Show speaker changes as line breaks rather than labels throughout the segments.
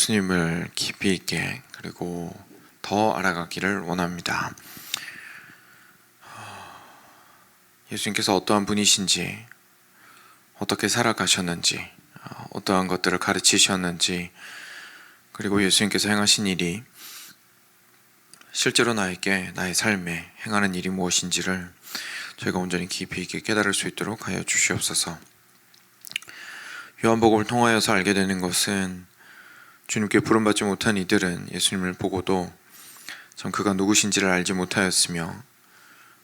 예수님을 깊이 있게 그리고 더 알아가기를 원합니다. 예수님께서 어떠한 분이신지, 어떻게 살아가셨는지, 어떠한 것들을 가르치셨는지, 그리고 예수님께서 행하신 일이 실제로 나에게 나의 삶에 행하는 일이 무엇인지를 저희가 온전히 깊이 있게 깨달을 수 있도록 하여 주시옵소서. 요한복음을 통하여서 알게 되는 것은 주님께 부름받지 못한 이들은 예수님을 보고도 전 그가 누구신지를 알지 못하였으며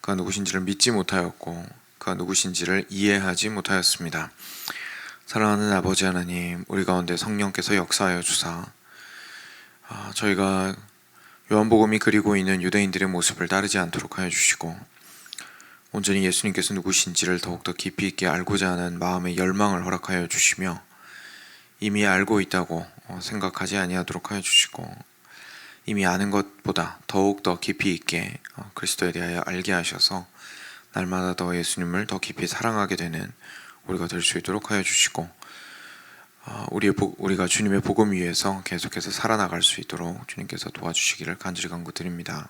그가 누구신지를 믿지 못하였고 그가 누구신지를 이해하지 못하였습니다. 사랑하는 아버지 하나님, 우리 가운데 성령께서 역사하여 주사 저희가 요한복음이 그리고 있는 유대인들의 모습을 따르지 않도록 하여 주시고 온전히 예수님께서 누구신지를 더욱더 깊이 있게 알고자 하는 마음의 열망을 허락하여 주시며 이미 알고 있다고 생각하지 아니하도록 하여 주시고 이미 아는 것보다 더욱더 깊이 있게 그리스도에 대하여 알게 하셔서 날마다 더 예수님을 더 깊이 사랑하게 되는 우리가 될 수 있도록 하여 주시고 우리가 주님의 복음 위에서 계속해서 살아나갈 수 있도록 주님께서 도와주시기를 간절히 간구드립니다.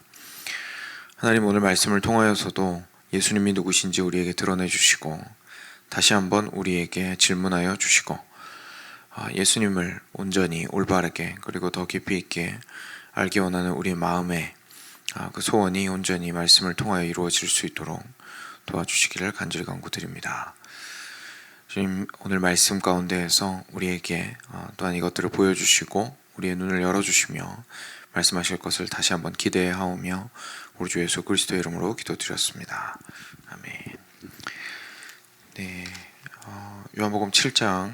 하나님, 오늘 말씀을 통하여서도 예수님이 누구신지 우리에게 드러내 주시고 다시 한번 우리에게 질문하여 주시고 예수님을 온전히 올바르게 그리고 더 깊이 있게 알기 원하는 우리의 마음에 그 소원이 온전히 말씀을 통하여 이루어질 수 있도록 도와주시기를 간절히 간구드립니다. 주님, 오늘 말씀 가운데에서 우리에게 또한 이것들을 보여주시고 우리의 눈을 열어주시며 말씀하실 것을 다시 한번 기대하오며 우리 주 예수 그리스도의 이름으로 기도드렸습니다. 아멘. 네, 요한복음 7장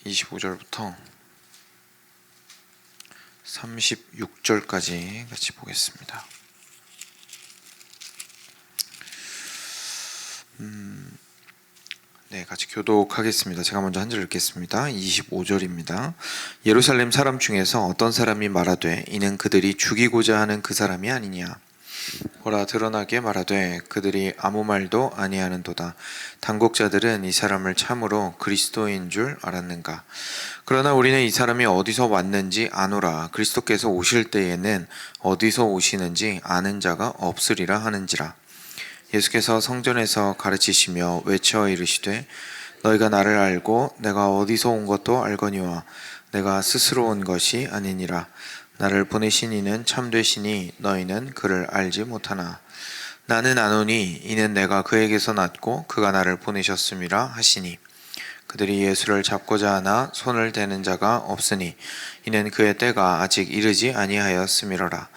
25절부터 36절까지 같이 보겠습니다. 네, 같이 교독하겠습니다. 제가 먼저 한 절 읽겠습니다. 25절입니다. 예루살렘 사람 중에서 어떤 사람이 말하되 이는 그들이 죽이고자 하는 그 사람이 아니냐. 보라, 드러나게 말하되 그들이 아무 말도 아니하는도다. 당국자들은 이 사람을 참으로 그리스도인 줄 알았는가. 그러나 우리는 이 사람이 어디서 왔는지 아노라. 그리스도께서 오실 때에는 어디서 오시는지 아는 자가 없으리라 하는지라. 예수께서 성전에서 가르치시며 외쳐 이르시되 너희가 나를 알고 내가 어디서 온 것도 알거니와 내가 스스로 온 것이 아니니라. 나를 보내신 이는 참되시니 너희는 그를 알지 못하나 나는 아노니 이는 내가 그에게서 났고 그가 나를 보내셨음이라 하시니 그들이 예수를 잡고자 하나 손을 대는 자가 없으니 이는 그의 때가 아직 이르지 아니하였음이로라.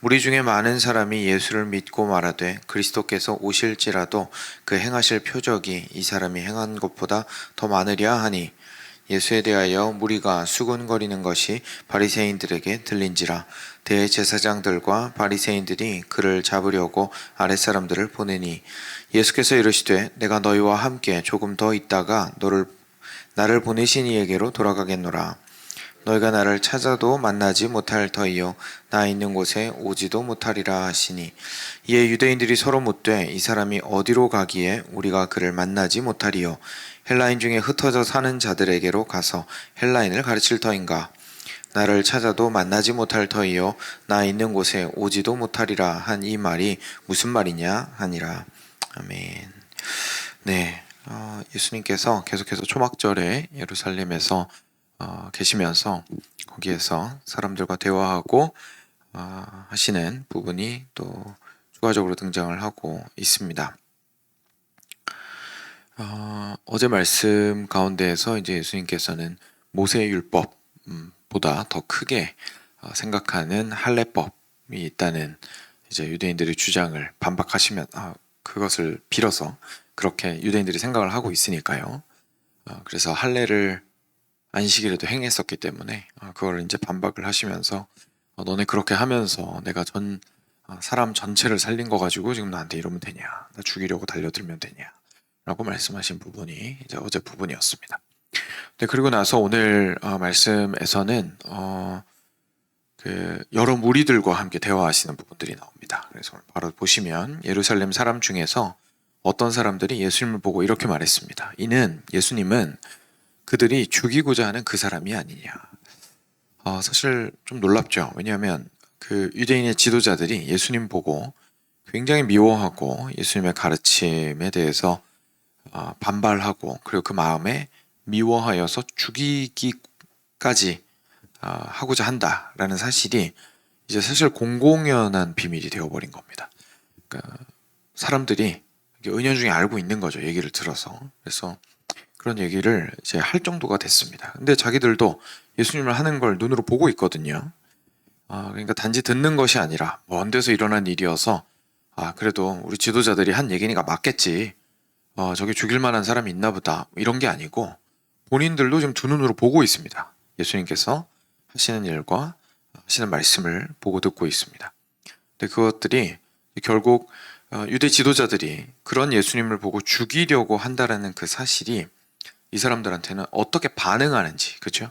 무리 중에 많은 사람이 예수를 믿고 말하되 그리스도께서 오실지라도 그 행하실 표적이 이 사람이 행한 것보다 더 많으랴 하니 예수에 대하여 무리가 수군거리는 것이 바리새인들에게 들린지라. 대제사장들과 바리새인들이 그를 잡으려고 아랫사람들을 보내니 예수께서 이르시되 내가 너희와 함께 조금 더 있다가 나를 보내신 이에게로 돌아가겠노라. 너희가 나를 찾아도 만나지 못할 터이요 나 있는 곳에 오지도 못하리라 하시니 이에 유대인들이 서로 묻되 이 사람이 어디로 가기에 우리가 그를 만나지 못하리요. 헬라인 중에 흩어져 사는 자들에게로 가서 헬라인을 가르칠 터인가. 나를 찾아도 만나지 못할 터이요 나 있는 곳에 오지도 못하리라 한 이 말이 무슨 말이냐 하니라. 아멘. 네, 예수님께서 계속해서 초막절에 예루살렘에서 계시면서 거기에서 사람들과 대화하고 하시는 부분이 또 추가적으로 등장을 하고 있습니다. 어제 말씀 가운데에서 이제 예수님께서는 모세의 율법보다 더 크게 생각하는 할례법이 있다는 이제 유대인들의 주장을 반박하시면 그것을 빌어서 그렇게 유대인들이 생각을 하고 있으니까요. 그래서 할례를 안식일에도 행했었기 때문에 그걸 이제 반박을 하시면서 너네 그렇게 하면서 내가 사람 전체를 살린 거 가지고 지금 나한테 이러면 되냐, 나 죽이려고 달려들면 되냐 라고 말씀하신 부분이 이제 어제 부분이었습니다. 네, 그리고 나서 오늘 말씀에서는 여러 무리들과 함께 대화하시는 부분들이 나옵니다. 그래서 바로 보시면 예루살렘 사람 중에서 어떤 사람들이 예수님을 보고 이렇게 말했습니다. 예수님은 그들이 죽이고자 하는 그 사람이 아니냐. 사실 좀 놀랍죠. 왜냐하면 그 유대인의 지도자들이 예수님 보고 굉장히 미워하고 예수님의 가르침에 대해서 반발하고 그리고 그 마음에 미워하여서 죽이기까지 하고자 한다라는 사실이 이제 사실 공공연한 비밀이 되어버린 겁니다. 그러니까 사람들이 은연중에 알고 있는 거죠. 얘기를 들어서. 그래서 그런 얘기를 이제 할 정도가 됐습니다. 근데 자기들도 예수님을 하는 걸 눈으로 보고 있거든요. 그러니까 단지 듣는 것이 아니라 먼 데서 일어난 일이어서 그래도 우리 지도자들이 한 얘기니까 맞겠지. 저기 죽일 만한 사람이 있나 보다. 이런 게 아니고 본인들도 지금 두 눈으로 보고 있습니다. 예수님께서 하시는 일과 하시는 말씀을 보고 듣고 있습니다. 근데 그것들이 결국 유대 지도자들이 그런 예수님을 보고 죽이려고 한다라는 그 사실이 이 사람들한테는 어떻게 반응하는지, 그렇죠?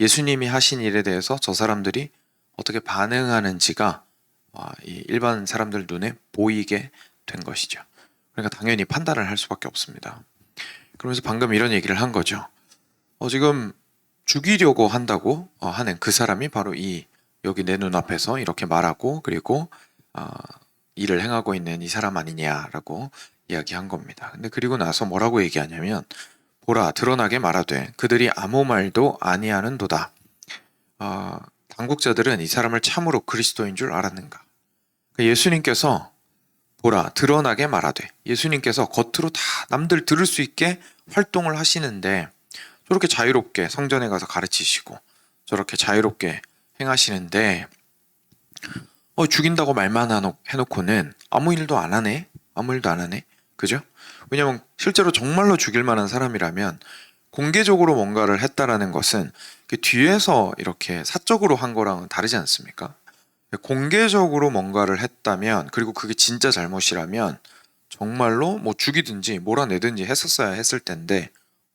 예수님이 하신 일에 대해서 저 사람들이 어떻게 반응하는지가 이 일반 사람들 눈에 보이게 된 것이죠. 그러니까 당연히 판단을 할 수밖에 없습니다. 그러면서 방금 이런 얘기를 한 거죠. 지금 죽이려고 한다고 하는 그 사람이 바로 여기 내 눈앞에서 이렇게 말하고 그리고 일을 행하고 있는 이 사람 아니냐라고 이야기한 겁니다. 근데 그리고 나서 뭐라고 얘기하냐면 보라 드러나게 말하되 그들이 아무 말도 아니하는도다. 당국자들은 이 사람을 참으로 그리스도인 줄 알았는가. 예수님께서 보라 드러나게 말하되 예수님께서 겉으로 다 남들 들을 수 있게 활동을 하시는데 저렇게 자유롭게 성전에 가서 가르치시고 저렇게 자유롭게 행하시는데 죽인다고 말만 해놓고는 아무 일도 안 하네. 아무 일도 안 하네. 그죠? 왜냐면 실제로 정말로 죽일 만한 사람이라면 공개적으로 뭔가를 했다라는 것은 그 뒤에서 이렇게 사적으로 한 거랑은 다르지 않습니까? 공개적으로 뭔가를 했다면 그리고 그게 진짜 잘못이라면 정말로 뭐 죽이든지 몰아내든지 했었어야 했을 텐데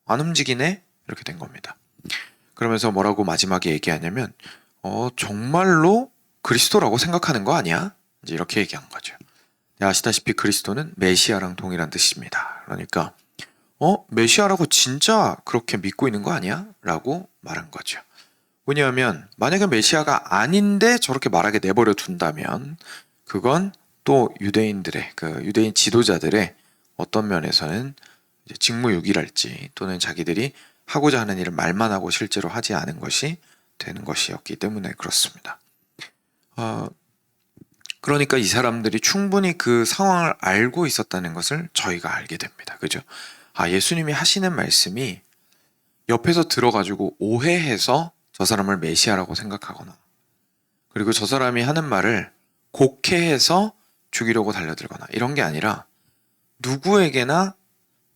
안 움직이네? 이렇게 된 겁니다. 그러면서 뭐라고 마지막에 얘기하냐면 정말로 그리스도라고 생각하는 거 아니야? 이제 이렇게 얘기한 거죠. 아시다시피 그리스도는 메시아랑 동일한 뜻입니다. 그러니까 메시아라고 진짜 그렇게 믿고 있는 거 아니야? 라고 말한 거죠. 왜냐하면 만약에 메시아가 아닌데 저렇게 말하게 내버려 둔다면 그건 또 유대인들의 유대인 지도자들의 어떤 면에서는 이제 직무유기랄지 또는 자기들이 하고자 하는 일을 말만 하고 실제로 하지 않은 것이 되는 것이었기 때문에 그렇습니다. 그러니까 이 사람들이 충분히 그 상황을 알고 있었다는 것을 저희가 알게 됩니다. 그죠? 예수님이 하시는 말씀이 옆에서 들어가지고 오해해서 저 사람을 메시아라고 생각하거나 그리고 저 사람이 하는 말을 곡해해서 죽이려고 달려들거나 이런 게 아니라 누구에게나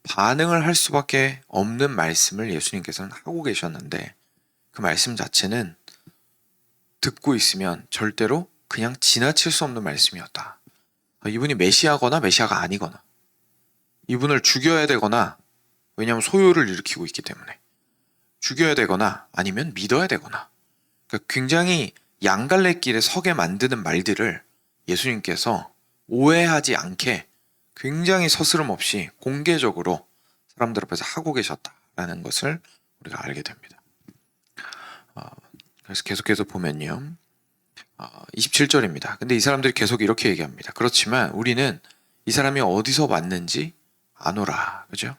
반응을 할 수밖에 없는 말씀을 예수님께서는 하고 계셨는데 그 말씀 자체는 듣고 있으면 절대로 그냥 지나칠 수 없는 말씀이었다. 이분이 메시아거나 메시아가 아니거나 이분을 죽여야 되거나 왜냐하면 소요를 일으키고 있기 때문에 죽여야 되거나 아니면 믿어야 되거나 그러니까 굉장히 양갈래길에 서게 만드는 말들을 예수님께서 오해하지 않게 굉장히 서스럼 없이 공개적으로 사람들 앞에서 하고 계셨다라는 것을 우리가 알게 됩니다. 그래서 계속해서 보면요. 27절입니다. 근데 이 사람들이 계속 이렇게 얘기합니다. 그렇지만 우리는 이 사람이 어디서 왔는지 아노라. 그죠?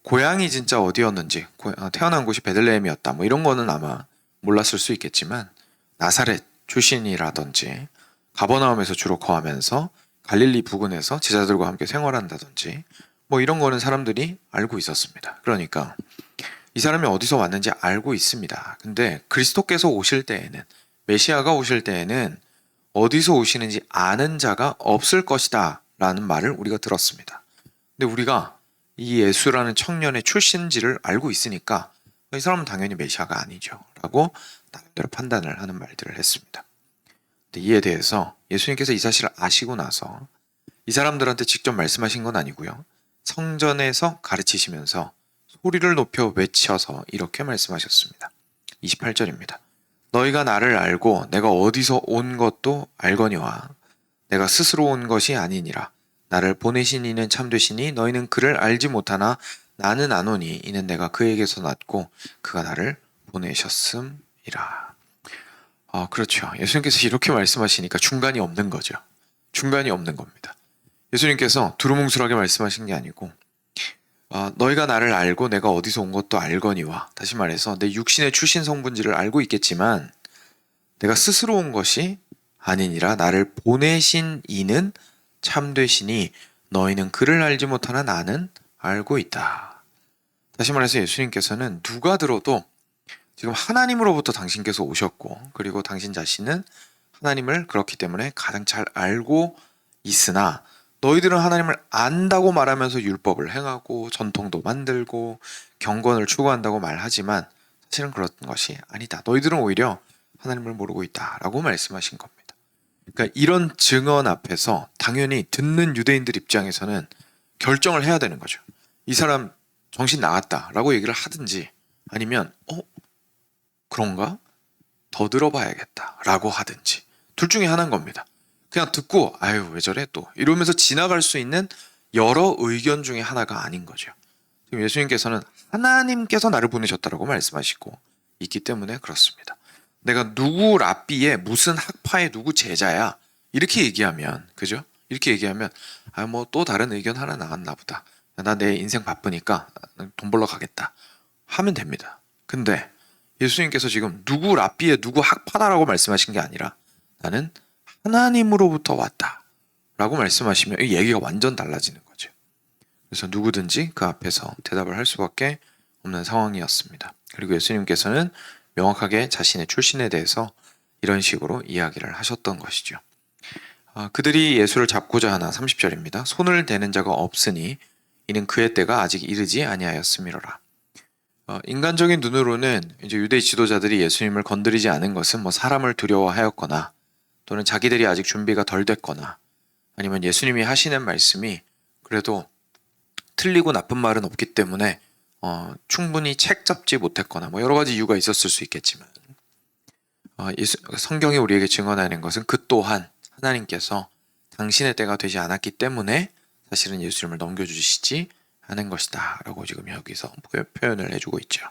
고향이 진짜 어디였는지, 태어난 곳이 베들레헴이었다. 뭐 이런 거는 아마 몰랐을 수 있겠지만 나사렛 출신이라든지 가버나움에서 주로 거하면서 갈릴리 부근에서 제자들과 함께 생활한다든지 뭐 이런 거는 사람들이 알고 있었습니다. 그러니까 이 사람이 어디서 왔는지 알고 있습니다. 근데 그리스도께서 오실 때에는 메시아가 오실 때에는 어디서 오시는지 아는 자가 없을 것이다 라는 말을 우리가 들었습니다. 근데 우리가 이 예수라는 청년의 출신지를 알고 있으니까 이 사람은 당연히 메시아가 아니죠 라고 나름대로 판단을 하는 말들을 했습니다. 근데 이에 대해서 예수님께서 이 사실을 아시고 나서 이 사람들한테 직접 말씀하신 건 아니고요. 성전에서 가르치시면서 소리를 높여 외쳐서 이렇게 말씀하셨습니다. 28절입니다. 너희가 나를 알고 내가 어디서 온 것도 알거니와 내가 스스로 온 것이 아니니라. 나를 보내신 이는 참되시니 너희는 그를 알지 못하나 나는 아노니 이는 내가 그에게서 났고 그가 나를 보내셨음이라. 그렇죠. 예수님께서 이렇게 말씀하시니까 중간이 없는 거죠. 중간이 없는 겁니다. 예수님께서 두루뭉술하게 말씀하신 게 아니고 너희가 나를 알고 내가 어디서 온 것도 알거니와, 다시 말해서 내 육신의 출신 성분지를 알고 있겠지만 내가 스스로 온 것이 아니니라 나를 보내신 이는 참되시니 너희는 그를 알지 못하나 나는 알고 있다. 다시 말해서 예수님께서는 누가 들어도 지금 하나님으로부터 당신께서 오셨고, 그리고 당신 자신은 하나님을 그렇기 때문에 가장 잘 알고 있으나 너희들은 하나님을 안다고 말하면서 율법을 행하고 전통도 만들고 경건을 추구한다고 말하지만 사실은 그런 것이 아니다. 너희들은 오히려 하나님을 모르고 있다라고 말씀하신 겁니다. 그러니까 이런 증언 앞에서 당연히 듣는 유대인들 입장에서는 결정을 해야 되는 거죠. 이 사람 정신 나갔다라고 얘기를 하든지, 아니면 그런가? 더 들어봐야겠다라고 하든지, 둘 중에 하나인 겁니다. 그냥 듣고 아유 왜 저래 또 이러면서 지나갈 수 있는 여러 의견 중에 하나가 아닌 거죠. 지금 예수님께서는 하나님께서 나를 보내셨다라고 말씀하시고 있기 때문에 그렇습니다. 내가 누구 랍비의 무슨 학파의 누구 제자야 이렇게 얘기하면, 그죠? 이렇게 얘기하면 뭐 또 다른 의견 하나 나왔나 보다, 나 내 인생 바쁘니까 돈 벌러 가겠다 하면 됩니다. 근데 예수님께서 지금 누구 랍비의 누구 학파다라고 말씀하신 게 아니라 나는 하나님으로부터 왔다 라고 말씀하시면 이 얘기가 완전 달라지는 거죠. 그래서 누구든지 그 앞에서 대답을 할 수밖에 없는 상황이었습니다. 그리고 예수님께서는 명확하게 자신의 출신에 대해서 이런 식으로 이야기를 하셨던 것이죠. 그들이 예수를 잡고자 하나, 30절입니다. 손을 대는 자가 없으니 이는 그의 때가 아직 이르지 아니하였음이로라. 인간적인 눈으로는 이제 유대 지도자들이 예수님을 건드리지 않은 것은 뭐 사람을 두려워하였거나, 또는 자기들이 아직 준비가 덜 됐거나, 아니면 예수님이 하시는 말씀이 그래도 틀리고 나쁜 말은 없기 때문에 충분히 책 잡지 못했거나, 뭐 여러 가지 이유가 있었을 수 있겠지만, 성경이 우리에게 증언하는 것은 그 또한 하나님께서 당신의 때가 되지 않았기 때문에 사실은 예수님을 넘겨주시지 않은 것이다 라고 지금 여기서 표현을 해주고 있죠.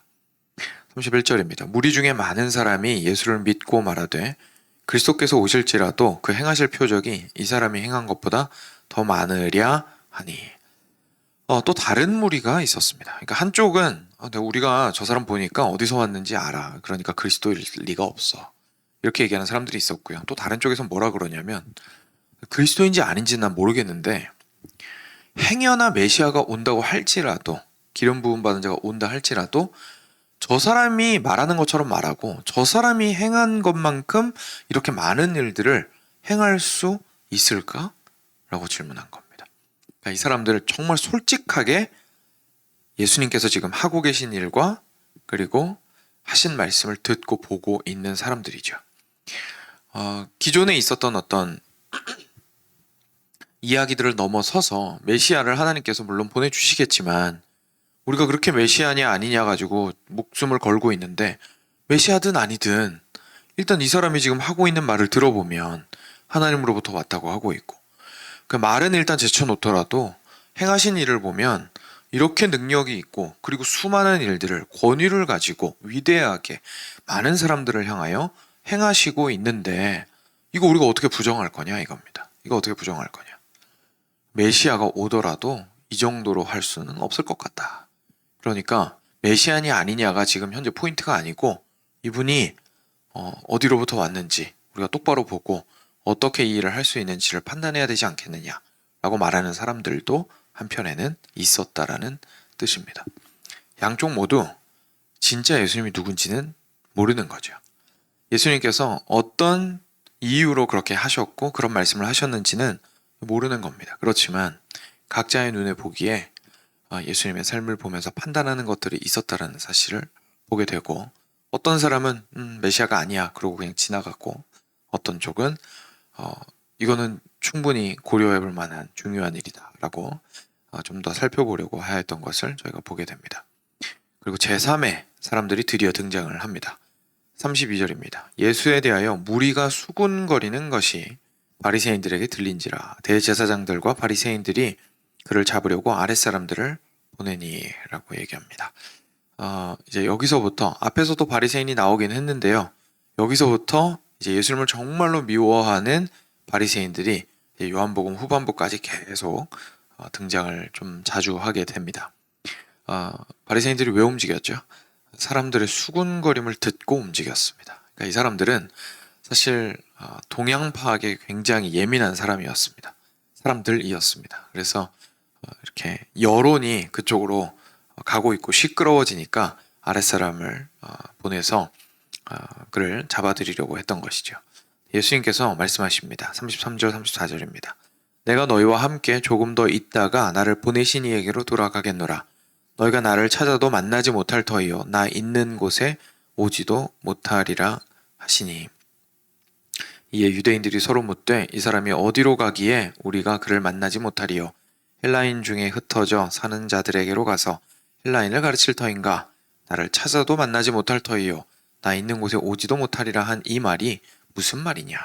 31절입니다. 무리 중에 많은 사람이 예수를 믿고 말하되 그리스도께서 오실지라도 그 행하실 표적이 이 사람이 행한 것보다 더 많으랴 하니. 또 다른 무리가 있었습니다. 그러니까 한쪽은 우리가 저 사람 보니까 어디서 왔는지 알아, 그러니까 그리스도일 리가 없어, 이렇게 얘기하는 사람들이 있었고요. 또 다른 쪽에서 뭐라 그러냐면 그리스도인지 아닌지 난 모르겠는데 행여나 메시아가 온다고 할지라도, 기름 부음 받은 자가 온다 할지라도 저 사람이 말하는 것처럼 말하고 저 사람이 행한 것만큼 이렇게 많은 일들을 행할 수 있을까? 라고 질문한 겁니다. 그러니까 이 사람들을 정말 솔직하게 예수님께서 지금 하고 계신 일과 그리고 하신 말씀을 듣고 보고 있는 사람들이죠. 기존에 있었던 어떤 이야기들을 넘어서서 메시아를 하나님께서 물론 보내주시겠지만 우리가 그렇게 메시아냐 아니냐 가지고 목숨을 걸고 있는데, 메시아든 아니든 일단 이 사람이 지금 하고 있는 말을 들어보면 하나님으로부터 왔다고 하고 있고, 그 말은 일단 제쳐놓더라도 행하신 일을 보면 이렇게 능력이 있고 그리고 수많은 일들을, 권위를 가지고 위대하게 많은 사람들을 향하여 행하시고 있는데 이거 우리가 어떻게 부정할 거냐 이겁니다. 이거 어떻게 부정할 거냐. 메시아가 오더라도 이 정도로 할 수는 없을 것 같다. 그러니까 메시아니 아니냐가 지금 현재 포인트가 아니고 이분이 어디로부터 왔는지 우리가 똑바로 보고 어떻게 이 일을 할 수 있는지를 판단해야 되지 않겠느냐라고 말하는 사람들도 한편에는 있었다라는 뜻입니다. 양쪽 모두 진짜 예수님이 누군지는 모르는 거죠. 예수님께서 어떤 이유로 그렇게 하셨고 그런 말씀을 하셨는지는 모르는 겁니다. 그렇지만 각자의 눈에 보기에 예수님의 삶을 보면서 판단하는 것들이 있었다라는 사실을 보게 되고, 어떤 사람은 메시아가 아니야 그러고 그냥 지나갔고, 어떤 쪽은 이거는 충분히 고려해 볼 만한 중요한 일이다 라고 좀 더 살펴보려고 하였던 것을 저희가 보게 됩니다. 그리고 제3의 사람들이 드디어 등장을 합니다. 32절입니다. 예수에 대하여 무리가 수군거리는 것이 바리새인들에게 들린지라. 대제사장들과 바리새인들이 그를 잡으려고 아랫사람들을 보내니라고 얘기합니다. 이제 여기서부터 앞에서도 바리새인이 나오긴 했는데요. 여기서부터 이제 예수님을 정말로 미워하는 바리새인들이 요한복음 후반부까지 계속 등장을 좀 자주 하게 됩니다. 바리새인들이 왜 움직였죠? 사람들의 수군거림을 듣고 움직였습니다. 그러니까 이 사람들은 사실 동양 파악에 굉장히 예민한 사람들이었습니다. 그래서 이렇게 여론이 그쪽으로 가고 있고 시끄러워지니까 아랫사람을 보내서 그를 잡아들이려고 했던 것이죠. 예수님께서 말씀하십니다. 33절 34절입니다. 내가 너희와 함께 조금 더 있다가 나를 보내신 이에게로 돌아가겠노라. 너희가 나를 찾아도 만나지 못할 터이요 나 있는 곳에 오지도 못하리라 하시니. 이에 유대인들이 서로 묻되 이 사람이 어디로 가기에 우리가 그를 만나지 못하리요. 헬라인 중에 흩어져 사는 자들에게로 가서 헬라인을 가르칠 터인가? 나를 찾아도 만나지 못할 터이요 나 있는 곳에 오지도 못하리라 한 이 말이 무슨 말이냐?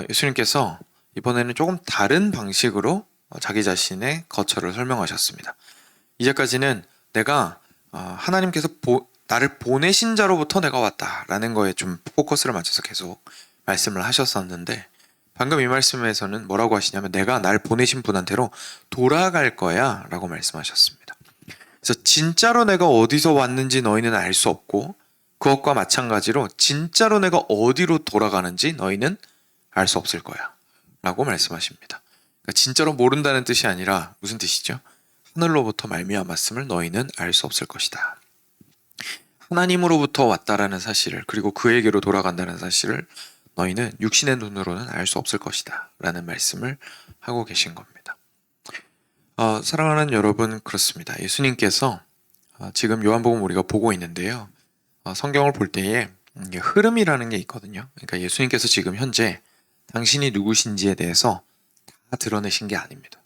예수님께서 이번에는 조금 다른 방식으로 자기 자신의 거처를 설명하셨습니다. 이제까지는 내가 하나님께서 나를 보내신 자로부터 내가 왔다라는 거에 좀 포커스를 맞춰서 계속 말씀을 하셨었는데 방금 이 말씀에서는 뭐라고 하시냐면 내가 날 보내신 분한테로 돌아갈 거야 라고 말씀하셨습니다. 그래서 진짜로 내가 어디서 왔는지 너희는 알 수 없고 그것과 마찬가지로 진짜로 내가 어디로 돌아가는지 너희는 알 수 없을 거야 라고 말씀하십니다. 그러니까 진짜로 모른다는 뜻이 아니라 무슨 뜻이죠? 하늘로부터 말미암았음을 너희는 알 수 없을 것이다. 하나님으로부터 왔다라는 사실을 그리고 그에게로 돌아간다는 사실을 너희는 육신의 눈으로는 알 수 없을 것이다 라는 말씀을 하고 계신 겁니다. 사랑하는 여러분, 그렇습니다. 예수님께서 지금 요한복음 우리가 보고 있는데요. 성경을 볼 때에 흐름이라는 게 있거든요. 그러니까 예수님께서 지금 현재 당신이 누구신지에 대해서 다 드러내신 게 아닙니다.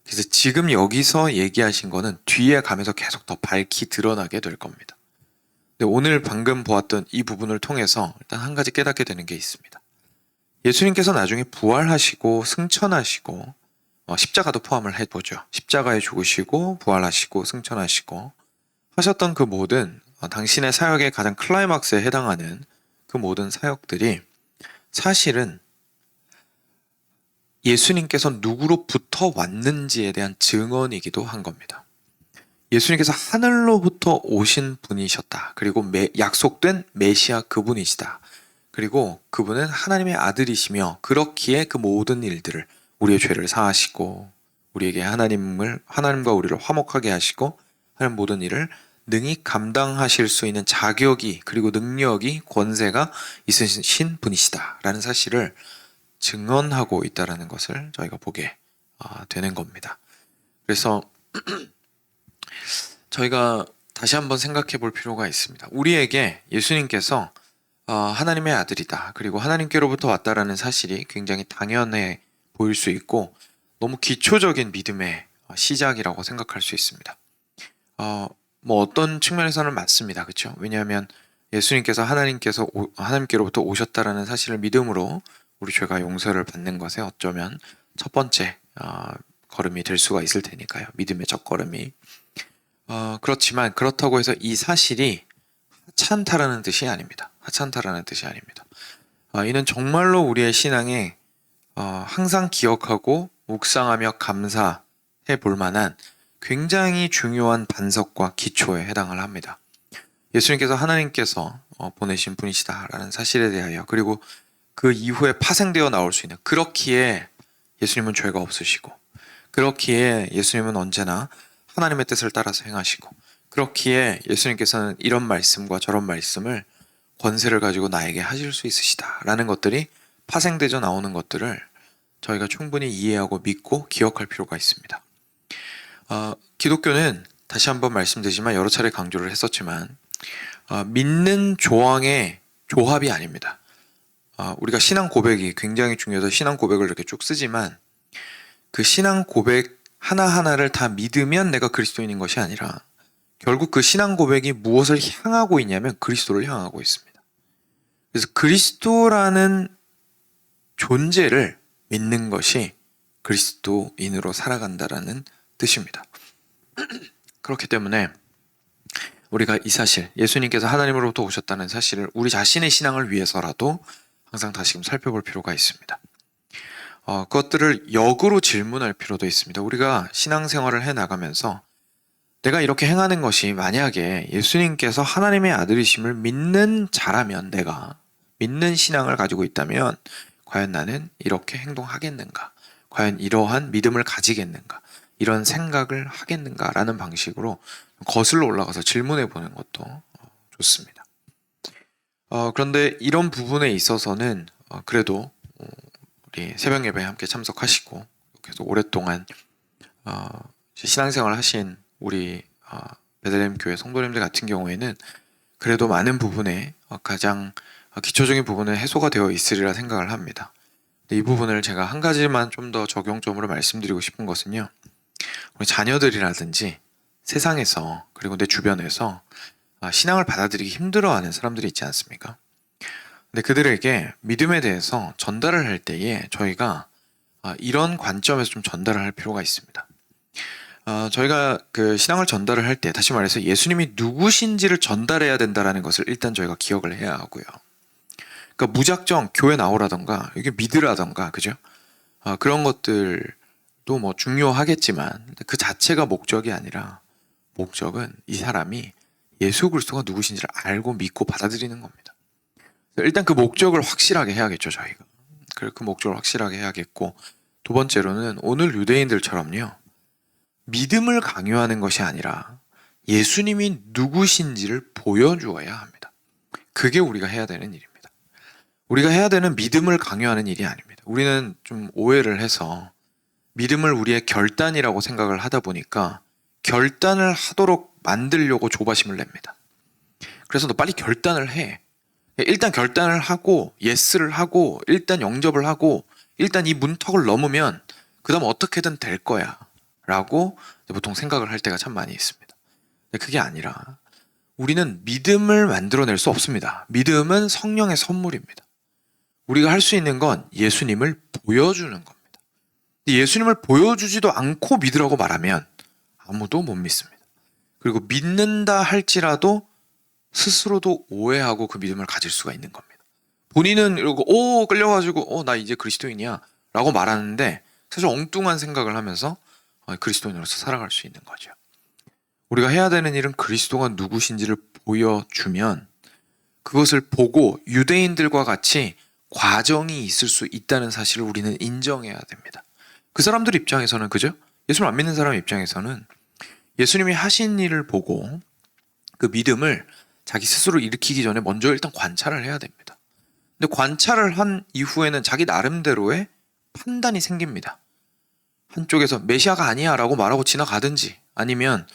그래서 지금 여기서 얘기하신 거는 뒤에 가면서 계속 더 밝히 드러나게 될 겁니다. 근데 오늘 방금 보았던 이 부분을 통해서 일단 한 가지 깨닫게 되는 게 있습니다. 예수님께서 나중에 부활하시고 승천하시고 십자가도 포함을 해보죠. 십자가에 죽으시고 부활하시고 승천하시고 하셨던 그 모든 당신의 사역의 가장 클라이막스에 해당하는 그 모든 사역들이 사실은 예수님께서 누구로부터 왔는지에 대한 증언이기도 한 겁니다. 예수님께서 하늘로부터 오신 분이셨다. 그리고 약속된 메시아 그분이시다. 그리고 그분은 하나님의 아들이시며 그렇기에 그 모든 일들을 우리의 죄를 사하시고 우리에게 하나님과 우리를 화목하게 하시고 하는 모든 일을 능히 감당하실 수 있는 자격이 그리고 능력이 권세가 있으신 분이시다라는 사실을 증언하고 있다는 것을 저희가 보게 되는 겁니다. 그래서 저희가 다시 한번 생각해 볼 필요가 있습니다. 우리에게 예수님께서 하나님의 아들이다. 그리고 하나님께로부터 왔다라는 사실이 굉장히 당연해 보일 수 있고 너무 기초적인 믿음의 시작이라고 생각할 수 있습니다. 뭐 어떤 측면에서는 맞습니다. 그렇죠? 왜냐하면 예수님께서 하나님께로부터 오셨다라는 사실을 믿음으로 우리 죄가 용서를 받는 것에 어쩌면 첫 번째 걸음이 될 수가 있을 테니까요. 믿음의 첫걸음이. 그렇지만 그렇다고 해서 이 사실이 하찮다라는 뜻이 아닙니다. 하찮다라는 뜻이 아닙니다. 이는 정말로 우리의 신앙에 항상 기억하고 묵상하며 감사해 볼 만한 굉장히 중요한 반석과 기초에 해당을 합니다. 예수님께서 하나님께서 보내신 분이시다라는 사실에 대하여 그리고 그 이후에 파생되어 나올 수 있는 그렇기에 예수님은 죄가 없으시고 그렇기에 예수님은 언제나 하나님의 뜻을 따라서 행하시고 그렇기에 예수님께서는 이런 말씀과 저런 말씀을 권세를 가지고 나에게 하실 수 있으시다라는 것들이 파생되어 나오는 것들을 저희가 충분히 이해하고 믿고 기억할 필요가 있습니다. 기독교는 다시 한번 말씀드리지만 여러 차례 강조를 했었지만 믿는 조항의 조합이 아닙니다. 우리가 신앙 고백이 굉장히 중요해서 신앙 고백을 이렇게 쭉 쓰지만 그 신앙 고백 하나하나를 다 믿으면 내가 그리스도인인 것이 아니라 결국 그 신앙 고백이 무엇을 향하고 있냐면 그리스도를 향하고 있습니다. 그래서 그리스도라는 존재를 믿는 것이 그리스도인으로 살아간다라는 뜻입니다. 그렇기 때문에 우리가 이 사실, 예수님께서 하나님으로부터 오셨다는 사실을 우리 자신의 신앙을 위해서라도 항상 다시금 살펴볼 필요가 있습니다. 그것들을 역으로 질문할 필요도 있습니다. 우리가 신앙생활을 해나가면서 내가 이렇게 행하는 것이 만약에 예수님께서 하나님의 아들이심을 믿는 자라면, 내가 믿는 신앙을 가지고 있다면 과연 나는 이렇게 행동하겠는가? 과연 이러한 믿음을 가지겠는가? 이런 생각을 하겠는가라는 방식으로 거슬러 올라가서 질문해 보는 것도 좋습니다. 그런데 이런 부분에 있어서는 그래도 우리 새벽 예배에 함께 참석하시고 계속 오랫동안 신앙생활 하신 우리 베들레헴 교회 성도님들 같은 경우에는 그래도 많은 부분에 가장 기초적인 부분은 해소가 되어 있으리라 생각을 합니다. 근데 이 부분을 제가 한 가지만 좀 더 적용점으로 말씀드리고 싶은 것은요, 우리 자녀들이라든지 세상에서 그리고 내 주변에서 신앙을 받아들이기 힘들어하는 사람들이 있지 않습니까? 근데 그들에게 믿음에 대해서 전달을 할 때에 저희가 이런 관점에서 좀 전달을 할 필요가 있습니다. 저희가 그 신앙을 전달을 할 때, 다시 말해서 예수님이 누구신지를 전달해야 된다는 것을 일단 저희가 기억을 해야 하고요. 그러니까 무작정 교회 나오라던가 이게 믿으라던가, 그죠? 그런 것들도 뭐 중요하겠지만 그 자체가 목적이 아니라, 목적은 이 사람이 예수 그리스도가 누구신지를 알고 믿고 받아들이는 겁니다. 일단 그 목적을 확실하게 해야겠죠, 저희가. 그 목적을 확실하게 해야겠고, 두 번째로는 오늘 유대인들처럼요, 믿음을 강요하는 것이 아니라 예수님이 누구신지를 보여주어야 합니다. 그게 우리가 해야 되는 일입니다. 우리가 해야 되는 믿음을 강요하는 일이 아닙니다. 우리는 좀 오해를 해서 믿음을 우리의 결단이라고 생각을 하다 보니까 결단을 하도록 만들려고 조바심을 냅니다. 그래서 너 빨리 결단을 해. 일단 결단을 하고 예스를 하고 일단 영접을 하고 일단 이 문턱을 넘으면 그 다음 어떻게든 될 거야 라고 보통 생각을 할 때가 참 많이 있습니다. 근데 그게 아니라 우리는 믿음을 만들어낼 수 없습니다. 믿음은 성령의 선물입니다. 우리가 할 수 있는 건 예수님을 보여주는 겁니다. 예수님을 보여주지도 않고 믿으라고 말하면 아무도 못 믿습니다. 그리고 믿는다 할지라도 스스로도 오해하고 그 믿음을 가질 수가 있는 겁니다. 본인은 이러고 끌려가지고 나 이제 그리스도인이야 라고 말하는데 사실 엉뚱한 생각을 하면서 그리스도인으로서 살아갈 수 있는 거죠. 우리가 해야 되는 일은 그리스도가 누구신지를 보여주면 그것을 보고 유대인들과 같이 과정이 있을 수 있다는 사실을 우리는 인정해야 됩니다. 그 사람들 입장에서는, 그죠? 예수를 안 믿는 사람 입장에서는 예수님이 하신 일을 보고 그 믿음을 자기 스스로 일으키기 전에 먼저 일단 관찰을 해야 됩니다. 근데 관찰을 한 이후에는 자기 나름대로의 판단이 생깁니다. 한쪽에서 메시아가 아니야 라고 말하고 지나가든지, 아니면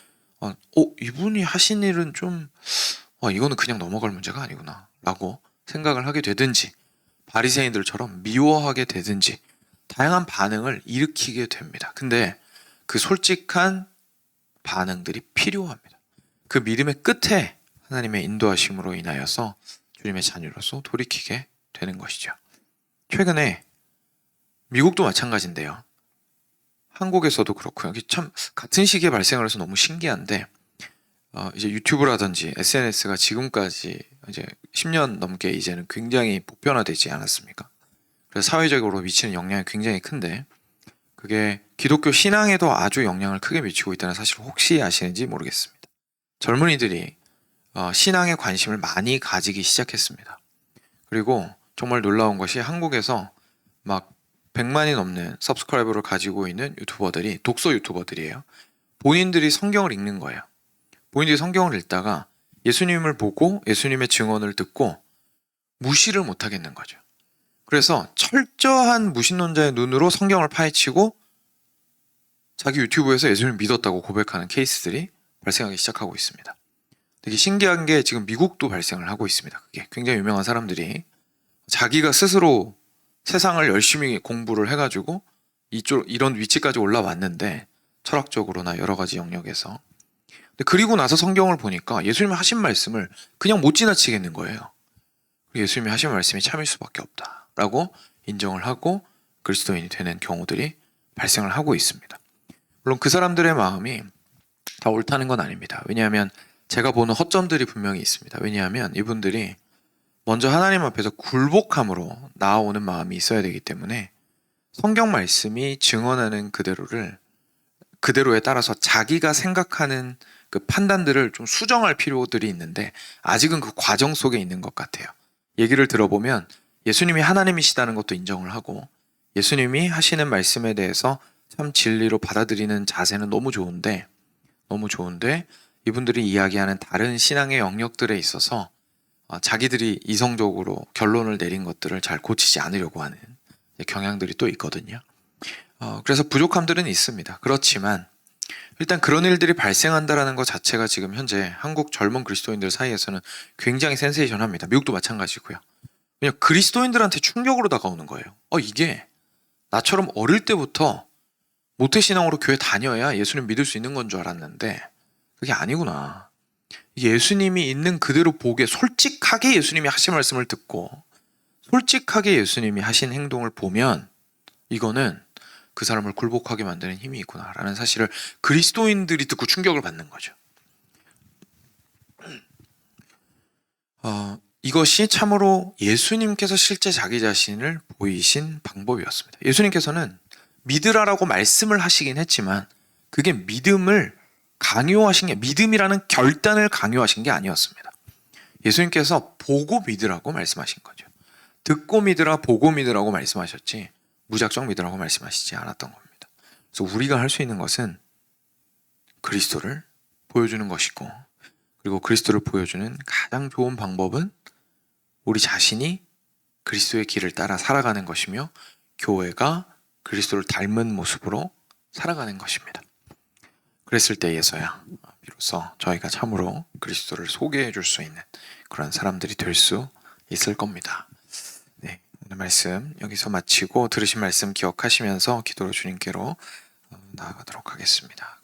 이분이 하신 일은 좀 이거는 그냥 넘어갈 문제가 아니구나 라고 생각을 하게 되든지, 바리새인들처럼 미워하게 되든지 다양한 반응을 일으키게 됩니다. 근데 그 솔직한 반응들이 필요합니다. 그 믿음의 끝에 하나님의 인도하심으로 인하여서 주님의 자녀로서 돌이키게 되는 것이죠. 최근에 미국도 마찬가지인데요. 한국에서도 그렇고요. 참 같은 시기에 발생을 해서 너무 신기한데, 이제 유튜브라든지 SNS가 지금까지 이제 10년 넘게 이제는 굉장히 보편화되지 않았습니까? 그래서 사회적으로 미치는 영향이 굉장히 큰데, 그게 기독교 신앙에도 아주 영향을 크게 미치고 있다는 사실을 혹시 아시는지 모르겠습니다. 젊은이들이 신앙에 관심을 많이 가지기 시작했습니다. 그리고 정말 놀라운 것이 한국에서 막 100만이 넘는 서브스크라이버를 가지고 있는 유튜버들이, 독서 유튜버들이에요. 본인들이 성경을 읽는 거예요. 본인들이 성경을 읽다가 예수님을 보고 예수님의 증언을 듣고 무시를 못하겠는 거죠. 그래서 철저한 무신론자의 눈으로 성경을 파헤치고 자기 유튜브에서 예수님을 믿었다고 고백하는 케이스들이 발생하기 시작하고 있습니다. 되게 신기한 게 지금 미국도 발생을 하고 있습니다. 그게 굉장히 유명한 사람들이 자기가 스스로 세상을 열심히 공부를 해가지고 이런 위치까지 올라왔는데, 철학적으로나 여러 가지 영역에서. 근데 그리고 나서 성경을 보니까 예수님이 하신 말씀을 그냥 못 지나치겠는 거예요. 예수님이 하신 말씀이 참일 수밖에 없다라고 인정을 하고 그리스도인이 되는 경우들이 발생을 하고 있습니다. 물론 그 사람들의 마음이 다 옳다는 건 아닙니다. 왜냐하면 제가 보는 허점들이 분명히 있습니다. 왜냐하면 이분들이 먼저 하나님 앞에서 굴복함으로 나아오는 마음이 있어야 되기 때문에 성경 말씀이 증언하는 그대로에 따라서 자기가 생각하는 그 판단들을 좀 수정할 필요들이 있는데 아직은 그 과정 속에 있는 것 같아요. 얘기를 들어보면 예수님이 하나님이시다는 것도 인정을 하고 예수님이 하시는 말씀에 대해서 참 진리로 받아들이는 자세는 너무 좋은데 이분들이 이야기하는 다른 신앙의 영역들에 있어서 자기들이 이성적으로 결론을 내린 것들을 잘 고치지 않으려고 하는 경향들이 또 있거든요. 그래서 부족함들은 있습니다. 그렇지만 일단 그런 일들이 발생한다는 것 자체가 지금 현재 한국 젊은 그리스도인들 사이에서는 굉장히 센세이션합니다. 미국도 마찬가지고요. 그냥 그리스도인들한테 충격으로 다가오는 거예요. 이게 나처럼 어릴 때부터 모태신앙으로 교회 다녀야 예수님 믿을 수 있는 건 줄 알았는데 그게 아니구나. 예수님이 있는 그대로 보게 솔직하게 예수님이 하신 말씀을 듣고 솔직하게 예수님이 하신 행동을 보면 이거는 그 사람을 굴복하게 만드는 힘이 있구나라는 사실을 그리스도인들이 듣고 충격을 받는 거죠. 이것이 참으로 예수님께서 실제 자기 자신을 보이신 방법이었습니다. 예수님께서는 믿으라라고 말씀을 하시긴 했지만 그게 믿음을 강요하신 게 믿음이라는 결단을 강요하신 게 아니었습니다. 예수님께서 보고 믿으라고 말씀하신 거죠. 듣고 믿으라 보고 믿으라고 말씀하셨지 무작정 믿으라고 말씀하시지 않았던 겁니다. 그래서 우리가 할 수 있는 것은 그리스도를 보여주는 것이고 그리고 그리스도를 보여주는 가장 좋은 방법은 우리 자신이 그리스도의 길을 따라 살아가는 것이며 교회가 그리스도를 닮은 모습으로 살아가는 것입니다. 그랬을 때에서야 비로소 저희가 참으로 그리스도를 소개해 줄 수 있는 그런 사람들이 될 수 있을 겁니다. 네, 오늘 말씀 여기서 마치고 들으신 말씀 기억하시면서 기도로 주님께로 나아가도록 하겠습니다.